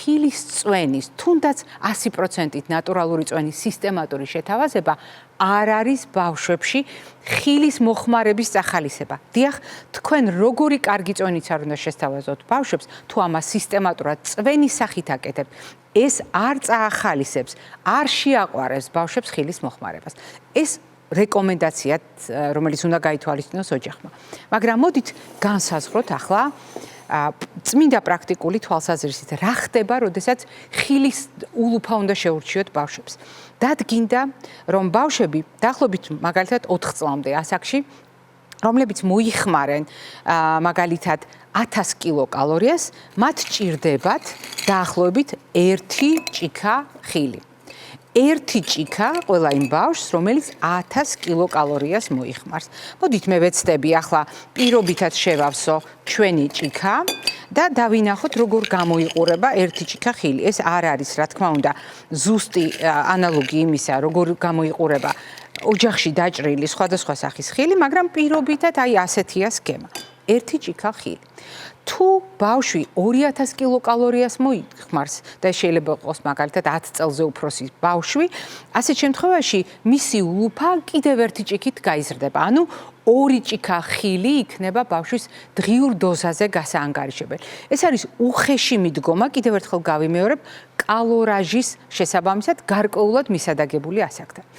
ხილის წვენის, თუნდაც 100%-ით ნატურალური წვენის სისტემატური შეთავაზება არ არის ბავშვებში ხილის მოხმარების წახალისება. დიახ, თქვენ როგორი კარგი წვენიც არ უნდა შესთავაზოთ ბავშვებს, თუ ამას სისტემატურად წვენის სახით აკეთებთ, ეს არ წაახალისებს, არ შეაყვარებს ბავშვებს ხილის მოხმარებას. ეს რეკომენდაციად, რომელიც უნდა გაითვალისწინოს ოჯახმა. მაგრამ მოდით განსაზღვროთ ახლა წმინდა პრაქტიკული თვალსაზრისით, რა ხდება, როდესაც ხილის ულუფა უნდა შეურჩიოთ ბავშვებს. დადგინდა, რომ ბავშვები დაახლოებით მაგალითად 4 წლამდე ასაკში, რომლებიც მოიხმარენ მაგალითად 1000 კილოკალორიას, მათ ჭირდებათ დაახლოებით 1 ჭიქა ხილი. 1 ჭიქა ყველა იმ ბავშვს, რომელიც 1000 კილოკალორიას მოიხმარს. მოდით მე ვეცდები ახლა პირობითად შევავსო ჩვენი ჭიქა და დავინახოთ როგორ გამოიყურება 1 ჭიქა ხილი. ეს არ არის, რა თქმა უნდა, ზუსტი ანალოგი იმისა, როგორ გამოიყურება ოჯახში დაჭრილი სხვადასხვა სახის ხილი, მაგრამ პირობითად აი ასეთია სქემა. 1 ჭიქა ხილი. თუ ბავშვი 2000 კილოკალორიას მოიხმარს და შეიძლება იყოს მაგალითად 10 წელზე უფროსი ბავშვი, ასეთ შემთხვევაში მისი ულუფა კიდევ 1 ჭიქით გაიზრდება. ანუ 2 ჭიქა ხილი იქნება ბავშვის დღიურ დოზაზე გასაანგარიშებელი. ეს არის უხეში მიდგომა, კიდევ ერთხელ გავიმეორებ, კალორაჟის შესაბამისად გარკვეულად მისადაგებული ასაკთან.